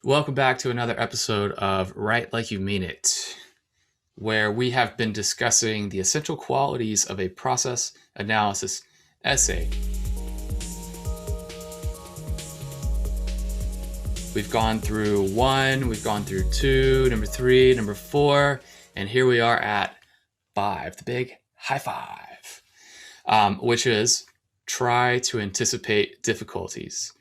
Welcome back to another episode of Write Like You Mean It, where we have been discussing the essential qualities of a process analysis essay. We've gone through 1, we've gone through 2, number 3, number 4, and here we are at 5, the big high five, which is try to anticipate difficulties.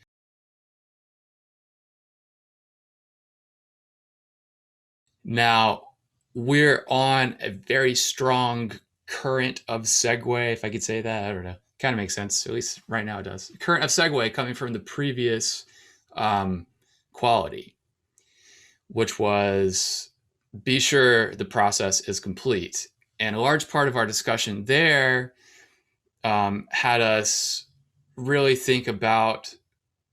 Now, we're on a very strong current of segue, if I could say that. I don't know. Kind of makes sense. At least right now it does. Current of segue coming from the previous quality, which was be sure the process is complete. And a large part of our discussion there had us really think about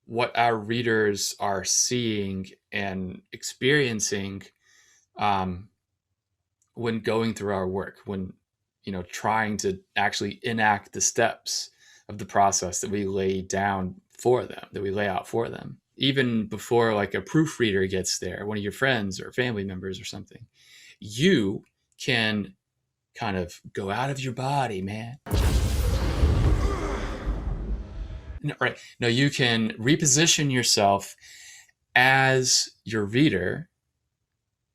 what our readers are seeing and experiencing when going through our work, when trying to actually enact the steps of the process that we lay down for them, that we lay out for them, even before like a proofreader gets there, one of your friends or family members or something. You can kind of go out of your body, man. No, right? No, you can reposition yourself as your reader,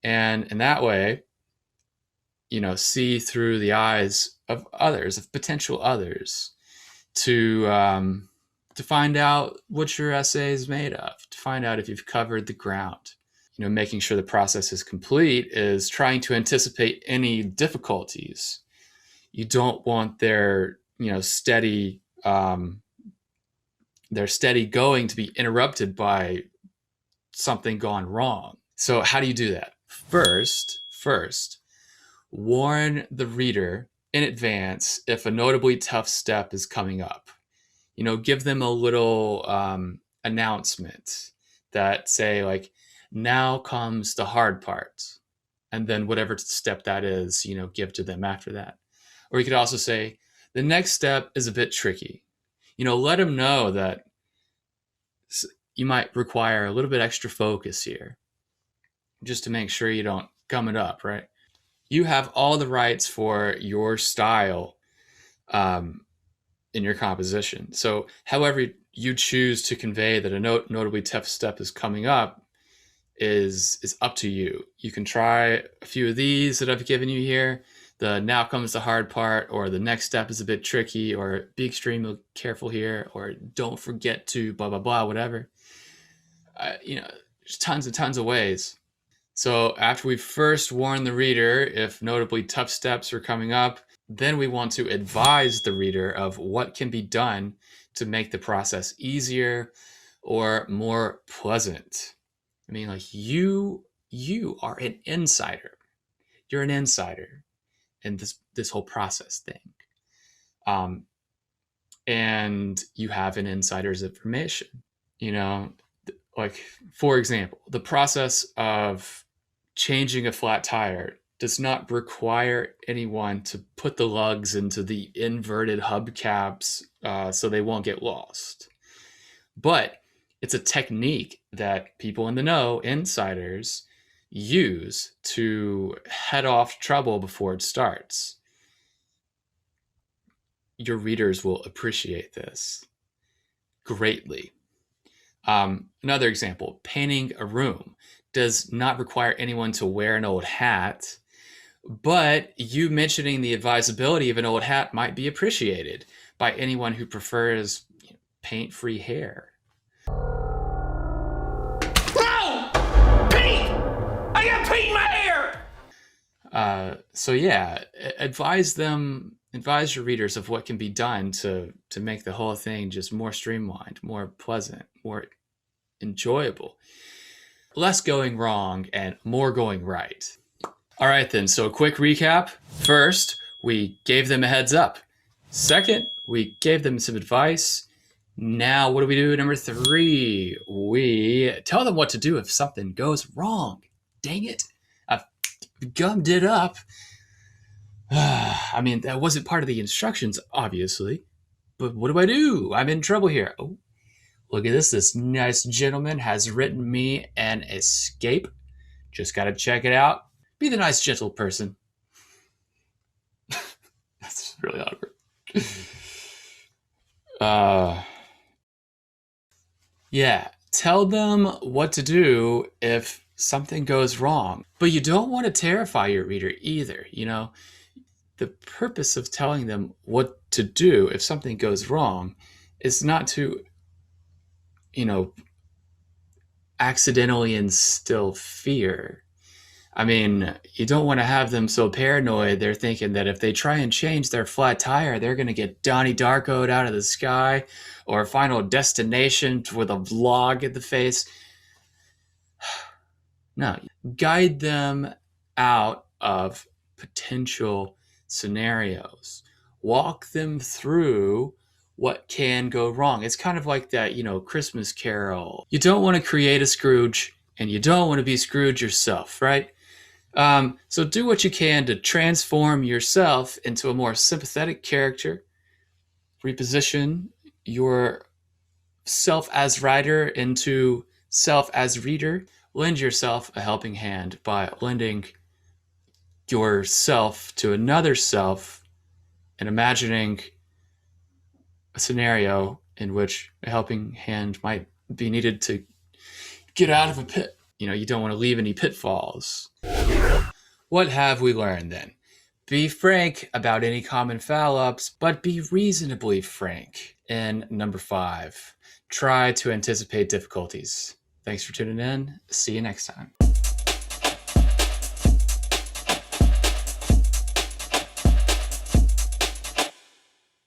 and in that way, see through the eyes of others, of potential others, to find out what your essay is made of, to find out if you've covered the ground. Making sure the process is complete is trying to anticipate any difficulties. You don't want their steady going to be interrupted by something gone wrong. So how do you do that? First, warn the reader in advance if a notably tough step is coming up. Give them a little announcement that say like, now comes the hard part. And then whatever step that is, give to them after that. Or you could also say, the next step is a bit tricky. Let them know that you might require a little bit extra focus here, just to make sure you don't gum it up, right? You have all the rights for your style in your composition. So however you choose to convey that a notably tough step is coming up is up to you. You can try a few of these that I've given you here. The now comes the hard part, or the next step is a bit tricky, or be extremely careful here, or don't forget to blah, blah, blah, whatever. There's tons and tons of ways. So after we first warn the reader if notably tough steps are coming up, then we want to advise the reader of what can be done to make the process easier or more pleasant. I mean, like you are an insider. You're an insider in this whole process thing. And you have an insider's information. Like, for example, the process of changing a flat tire does not require anyone to put the lugs into the inverted hubcaps so they won't get lost. But it's a technique that people in the know, insiders, use to head off trouble before it starts. Your readers will appreciate this greatly. Another example, painting a room does not require anyone to wear an old hat, but you mentioning the advisability of an old hat might be appreciated by anyone who prefers paint-free hair. No! Paint! I got paint in my hair! So yeah, advise your readers of what can be done to make the whole thing just more streamlined, more pleasant, more enjoyable. Less going wrong and more going right. All right then, so a quick recap. First, we gave them a heads up. Second, we gave them some advice. Now, what do we do? Number 3, we tell them what to do if something goes wrong. Dang it, I've gummed it up. I mean, that wasn't part of the instructions, obviously. But what do? I'm in trouble here. Oh, Look at this. This nice gentleman has written me an escape. Just got to check it out. Be the nice, gentle person. That's really awkward. Yeah, tell them what to do if something goes wrong. But you don't want to terrify your reader either, you know? The purpose of telling them what to do if something goes wrong is not to, you know, accidentally instill fear. I mean, you don't want to have them so paranoid they're thinking that if they try and change their flat tire, they're going to get Donnie Darko'd out of the sky or Final Destination with a vlog in the face. No, guide them out of potential scenarios. Walk them through what can go wrong. It's kind of like that, you know, Christmas Carol. You don't want to create a Scrooge and you don't want to be Scrooge yourself, right? So do what you can to transform yourself into a more sympathetic character. Reposition your self as writer into self as reader. Lend yourself a helping hand by lending yourself to another self and imagining a scenario in which a helping hand might be needed to get out of a pit. You know, you don't want to leave any pitfalls. What have we learned then? Be frank about any common foul-ups, but be reasonably frank. And number 5, try to anticipate difficulties. Thanks for tuning in. See you next time.